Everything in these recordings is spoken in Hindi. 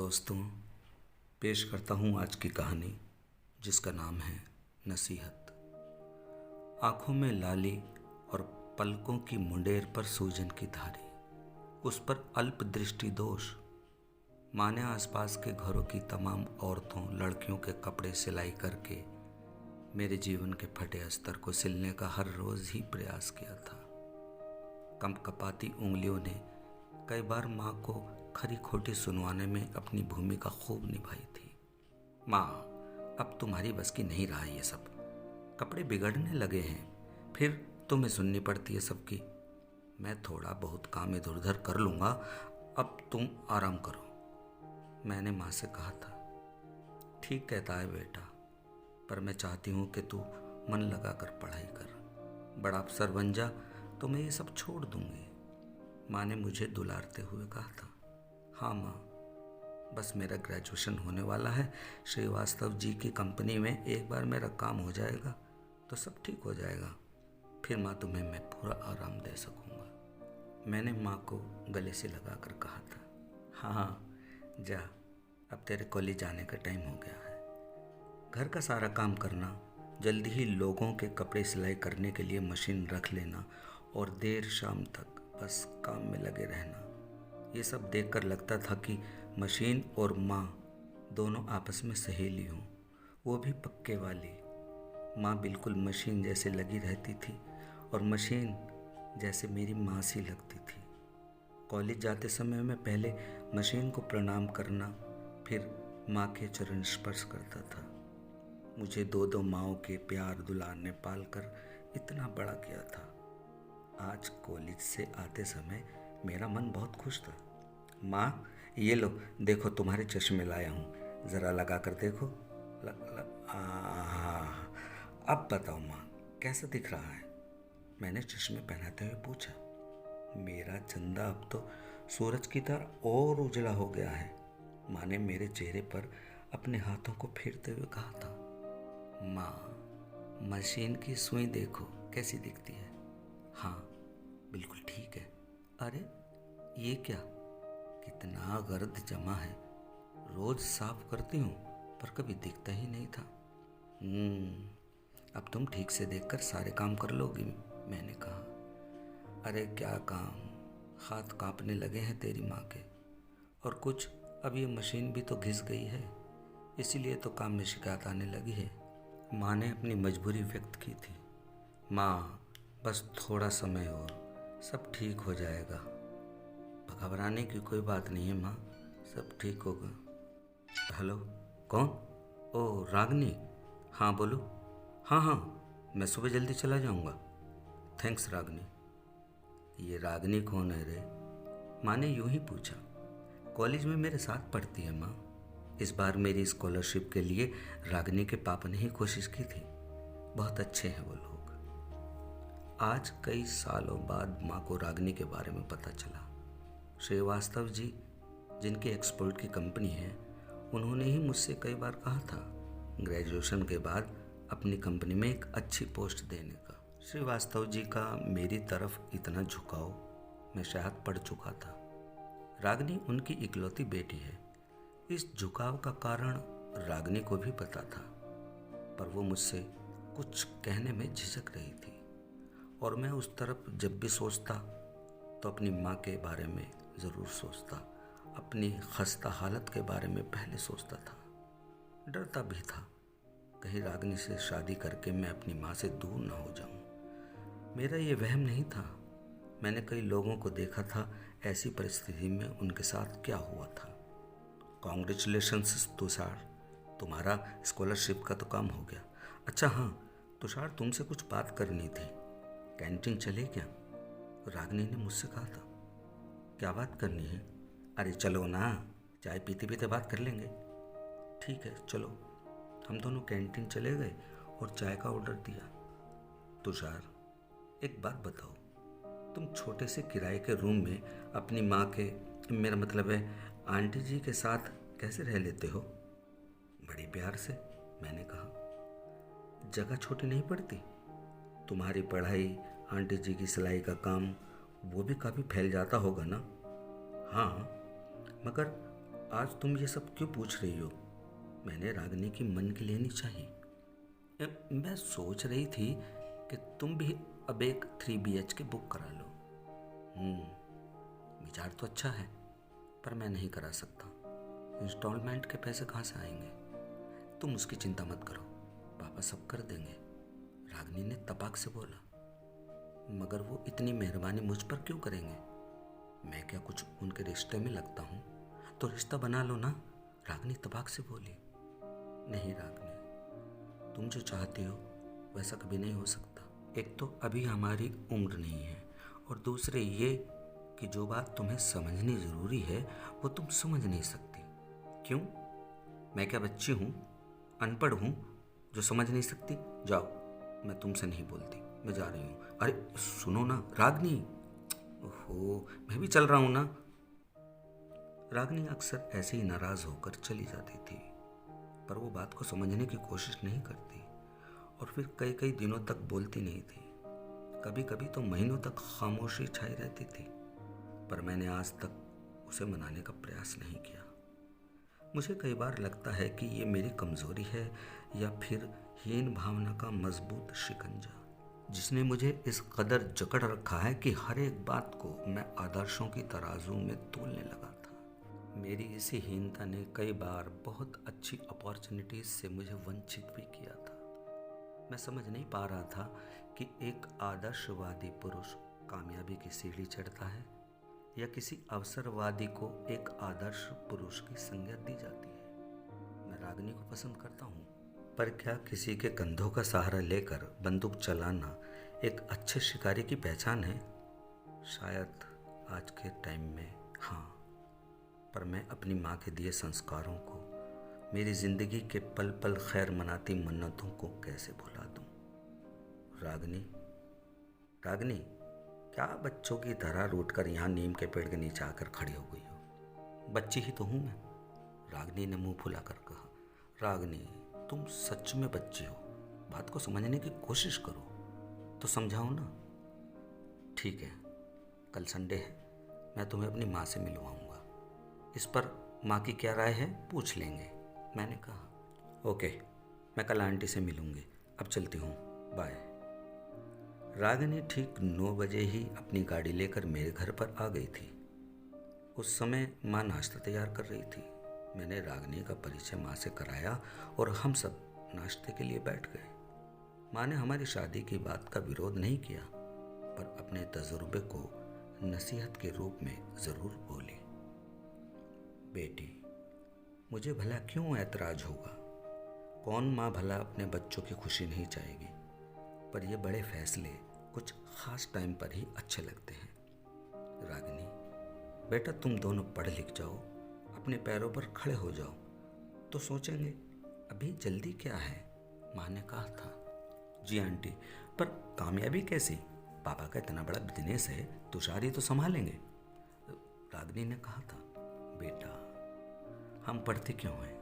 दोस्तों, पेश करता हूँ आज की कहानी जिसका नाम है नसीहत। आँखों में लाली और पलकों की मुंडेर पर सूजन की धारी, उस पर अल्प दृष्टि दोष। माँ ने आसपास के घरों की तमाम औरतों लड़कियों के कपड़े सिलाई करके मेरे जीवन के फटे अस्तर को सिलने का हर रोज़ ही प्रयास किया था। कपकपाती उंगलियों ने कई बार माँ को खरी खोटी सुनवाने में अपनी भूमिका खूब निभाई थी। माँ, अब तुम्हारी बस की नहीं रहा ये सब, कपड़े बिगड़ने लगे हैं, फिर तुम्हें सुननी पड़ती है सबकी। मैं थोड़ा बहुत काम इधर उधर कर लूँगा, अब तुम आराम करो। मैंने माँ से कहा था, ठीक कहता है बेटा, पर मैं चाहती हूँ कि तू मन लगा कर पढ़ाई कर, बड़ा अफसर बन जा तो मैं ये सब छोड़ दूँगी। माँ ने मुझे दुलारते हुए कहा था। हाँ माँ, बस मेरा ग्रेजुएशन होने वाला है, श्रीवास्तव जी की कंपनी में एक बार मेरा काम हो जाएगा तो सब ठीक हो जाएगा, फिर माँ तुम्हें मैं पूरा आराम दे सकूँगा। मैंने माँ को गले से लगा कर कहा था, हाँ जा, अब तेरे कॉलेज जाने का टाइम हो गया है। घर का सारा काम करना, जल्दी ही लोगों के कपड़े सिलाई करने के लिए मशीन रख लेना और देर शाम तक बस काम में लगे रहना, ये सब देखकर लगता था कि मशीन और माँ दोनों आपस में सहेली हों, वो भी पक्के वाली। माँ बिल्कुल मशीन जैसे लगी रहती थी और मशीन जैसे मेरी माँ सी लगती थी। कॉलेज जाते समय मैं पहले मशीन को प्रणाम करना, फिर माँ के चरण स्पर्श करता था। मुझे दो दो माँओं के प्यार दुलार ने पाल कर इतना बड़ा किया था। आज कॉलेज से आते समय मेरा मन बहुत खुश था। माँ, ये लो, देखो तुम्हारे चश्मे लाया हूँ, ज़रा लगा कर देखो। अब बताओ माँ, कैसा दिख रहा है? मैंने चश्मे पहनाते हुए पूछा। मेरा चंदा अब तो सूरज की तरह और उजला हो गया है। माँ ने मेरे चेहरे पर अपने हाथों को फेरते हुए कहा था, माँ, मशीन की सुई देखो कैसी दिखती है। हाँ, बिल्कुल ठीक है। अरे ये क्या, कितना गर्द जमा है, रोज साफ करती हूँ पर कभी दिखता ही नहीं था। अब तुम ठीक से देखकर सारे काम कर लोगी, मैंने कहा। अरे क्या काम, हाथ कांपने लगे हैं तेरी माँ के, और कुछ अब ये मशीन भी तो घिस गई है, इसीलिए तो काम में शिकायत आने लगी है। माँ ने अपनी मजबूरी व्यक्त की थी। माँ, बस थोड़ा समय और, सब ठीक हो जाएगा। घबराने की कोई बात नहीं है माँ, सब ठीक होगा। हेलो, कौन? ओ रागनी, हाँ बोलो। हाँ हाँ, मैं सुबह जल्दी चला जाऊँगा। थैंक्स रागनी। ये रागनी कौन है रे? माँ ने यूं ही पूछा। कॉलेज में मेरे साथ पढ़ती है माँ। इस बार मेरी स्कॉलरशिप के लिए रागनी के पापा ने ही कोशिश की थी। बहुत अच्छे हैं वो लोग। आज कई सालों बाद माँ को रागनी के बारे में पता चला। श्रीवास्तव जी, जिनकी एक्सपोर्ट की कंपनी है, उन्होंने ही मुझसे कई बार कहा था ग्रेजुएशन के बाद अपनी कंपनी में एक अच्छी पोस्ट देने का। श्रीवास्तव जी का मेरी तरफ इतना झुकाव मैं शायद पड़ चुका था। रागनी उनकी इकलौती बेटी है। इस झुकाव का कारण रागनी को भी पता था, पर वो मुझसे कुछ कहने में झिझक रही थी, और मैं उस तरफ जब भी सोचता तो अपनी माँ के बारे में ज़रूर सोचता, अपनी खस्ता हालत के बारे में पहले सोचता था। डरता भी था कहीं रागनी से शादी करके मैं अपनी माँ से दूर ना हो जाऊँ। मेरा ये वहम नहीं था, मैंने कई लोगों को देखा था ऐसी परिस्थिति में उनके साथ क्या हुआ था। कॉन्ग्रेचुलेशंस तुषार, तुम्हारा स्कॉलरशिप का तो काम हो गया। अच्छा हाँ तुषार, तुमसे कुछ बात करनी थी, कैंटीन चले क्या? रागनी ने मुझसे कहा था। क्या बात करनी है? अरे चलो ना, चाय पीते पीते बात कर लेंगे। ठीक है चलो। हम दोनों कैंटीन चले गए और चाय का ऑर्डर दिया। तुषार, एक बात बताओ, तुम छोटे से किराए के रूम में अपनी माँ के, मेरा मतलब है आंटी जी के साथ कैसे रह लेते हो? बड़े प्यार से, मैंने कहा। जगह छोटी नहीं पड़ती? तुम्हारी पढ़ाई, आंटी जी की सिलाई का काम, वो भी काफ़ी फैल जाता होगा ना? हाँ, मगर आज तुम ये सब क्यों पूछ रही हो? मैंने रागिनी की मन की लेनी चाहिए। मैं सोच रही थी कि तुम भी अब एक 3 BHK बुक करा लो। विचार तो अच्छा है, पर मैं नहीं करा सकता। इंस्टॉलमेंट के पैसे कहाँ से आएंगे? तुम उसकी चिंता मत करो, पापा सब कर देंगे, रागिनी ने तपाक से बोला। मगर वो इतनी मेहरबानी मुझ पर क्यों करेंगे? मैं क्या कुछ उनके रिश्ते में लगता हूँ? तो रिश्ता बना लो ना, रागिनी तपाक से बोली। नहीं रागिनी, तुम जो चाहती हो वैसा कभी नहीं हो सकता। एक तो अभी हमारी उम्र नहीं है, और दूसरे ये कि जो बात तुम्हें समझनी ज़रूरी है वो तुम समझ नहीं सकती। क्यों? मैं क्या बच्ची हूँ, अनपढ़ हूँ जो समझ नहीं सकती? जाओ, मैं तुमसे नहीं बोलती, मैं जा रही हूँ। अरे सुनो ना रागिनी। ओहो, मैं भी चल रहा हूँ ना। रागिनी अक्सर ऐसे ही नाराज़ होकर चली जाती थी, पर वो बात को समझने की कोशिश नहीं करती, और फिर कई कई दिनों तक बोलती नहीं थी। कभी कभी तो महीनों तक खामोशी छाई रहती थी, पर मैंने आज तक उसे मनाने का प्रयास नहीं किया। मुझे कई बार लगता है कि ये मेरी कमज़ोरी है, या फिर हीन भावना का मजबूत शिकंजा, जिसने मुझे इस कदर जकड़ रखा है कि हर एक बात को मैं आदर्शों की तराजू में तोलने लगा था। मेरी इसी हीनता ने कई बार बहुत अच्छी अपॉर्चुनिटीज से मुझे वंचित भी किया था। मैं समझ नहीं पा रहा था कि एक आदर्शवादी पुरुष कामयाबी की सीढ़ी चढ़ता है, या किसी अवसरवादी को एक आदर्श पुरुष की संज्ञा दी जाती है। मैं रागिनी को पसंद करता हूँ, पर क्या किसी के कंधों का सहारा लेकर बंदूक चलाना एक अच्छे शिकारी की पहचान है? शायद आज के टाइम में हाँ, पर मैं अपनी माँ के दिए संस्कारों को, मेरी जिंदगी के पल पल खैर मनाती मन्नतों को कैसे भुला दूं? रागिनी, रागिनी, क्या बच्चों की तरह रूठकर यहाँ नीम के पेड़ के नीचे आकर खड़ी हो गई हो? बच्ची ही तो हूँ मैं, रागिनी ने मुंह फुलाकर कहा। रागिनी, तुम सच में बच्ची हो, बात को समझने की कोशिश करो तो समझाओ ना। ठीक है, कल संडे है, मैं तुम्हें अपनी माँ से मिलवाऊंगा। इस पर माँ की क्या राय है पूछ लेंगे, मैंने कहा। ओके, मैं कल आंटी से मिलूंगी, अब चलती हूँ, बाय। रागिनी ठीक 9 बजे ही अपनी गाड़ी लेकर मेरे घर पर आ गई थी। उस समय माँ नाश्ता तैयार कर रही थी। मैंने रागिनी का परिचय माँ से कराया और हम सब नाश्ते के लिए बैठ गए। माँ ने हमारी शादी की बात का विरोध नहीं किया, पर अपने तजुर्बे को नसीहत के रूप में ज़रूर बोली। बेटी, मुझे भला क्यों ऐतराज होगा? कौन माँ भला अपने बच्चों की खुशी नहीं चाहेगी? पर ये बड़े फैसले कुछ खास टाइम पर ही अच्छे लगते हैं। रागिनी, बेटा तुम दोनों पढ़ लिख जाओ, अपने पैरों पर खड़े हो जाओ, तो सोचेंगे अभी जल्दी क्या है, माँ ने कहा था। जी आंटी, पर कामयाबी कैसी? पापा का इतना बड़ा बिजनेस है, तुषार ही तो संभालेंगे, रागिनी ने कहा था। बेटा, हम पढ़ते क्यों हैं?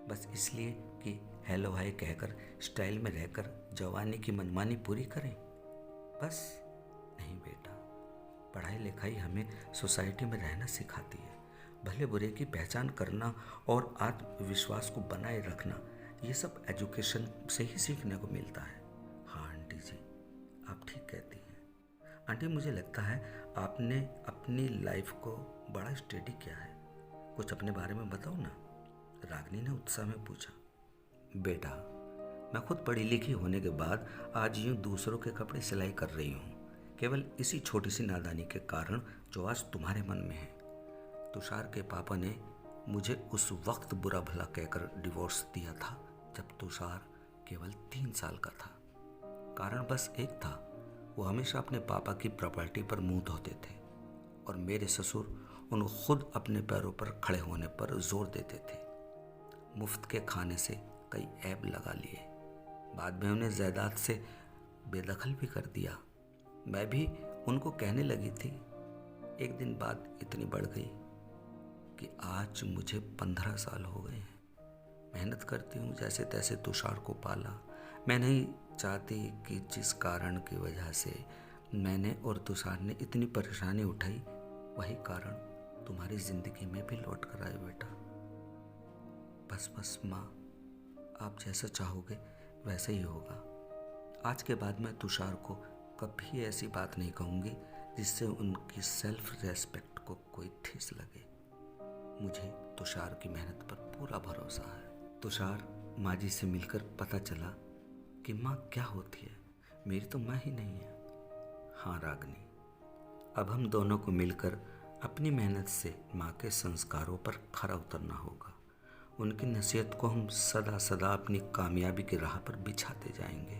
बस इसलिए कि हेलो हाय कहकर स्टाइल में रहकर जवानी की मनमानी पूरी करें, बस? नहीं बेटा, पढ़ाई लिखाई हमें सोसाइटी में रहना सिखाती है, भले बुरे की पहचान करना और आत्मविश्वास को बनाए रखना, ये सब एजुकेशन से ही सीखने को मिलता है। हाँ आंटी जी, आप ठीक कहती हैं। आंटी, मुझे लगता है आपने अपनी लाइफ को बड़ा स्टडी किया है, कुछ अपने बारे में बताओ ना, रागिनी ने उत्साह में पूछा। बेटा, मैं खुद पढ़ी लिखी होने के बाद आज यूँ दूसरों के कपड़े सिलाई कर रही हूँ, केवल इसी छोटी सी नादानी के कारण जो आज तुम्हारे मन में है। तुषार के पापा ने मुझे उस वक्त बुरा भला कहकर डिवोर्स दिया था जब तुषार केवल 3 साल का था। कारण बस एक था, वो हमेशा अपने पापा की प्रॉपर्टी पर मुंह धोते थे, और मेरे ससुर उनको खुद अपने पैरों पर खड़े होने पर जोर देते थे। मुफ्त के खाने से कई ऐब लगा लिए, बाद में उन्हें जायदाद से बेदखल भी कर दिया। मैं भी उनको कहने लगी थी। एक दिन बात इतनी बढ़ गई कि आज मुझे 15 साल हो गए हैं। मेहनत करती हूँ जैसे तैसे तुषार को पाला। मैं नहीं चाहती कि जिस कारण की वजह से मैंने और तुषार ने इतनी परेशानी उठाई, वही कारण तुम्हारी ज़िंदगी में भी लौट कर आए बेटा। बस बस माँ, आप जैसा चाहोगे वैसा ही होगा। आज के बाद मैं तुषार को कभी ऐसी बात नहीं कहूँगी जिससे उनकी सेल्फ रेस्पेक्ट को कोई ठेस लगे। मुझे तुषार की मेहनत पर पूरा भरोसा है। तुषार, माँ जी से मिलकर पता चला कि माँ क्या होती है। मेरी तो माँ ही नहीं है। हाँ रागनी, अब हम दोनों को मिलकर अपनी मेहनत से माँ के संस्कारों पर खरा उतरना होगा। उनकी नसीहत को हम सदा सदा अपनी कामयाबी की राह पर बिछाते जाएंगे,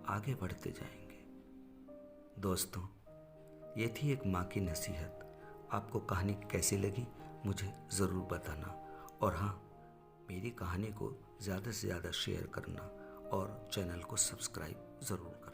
आगे बढ़ते जाएंगे। दोस्तों, ये थी एक माँ की नसीहत। आपको कहानी कैसी लगी मुझे ज़रूर बताना। और हाँ, मेरी कहानी को ज़्यादा से ज़्यादा शेयर करना और चैनल को सब्सक्राइब ज़रूर करना।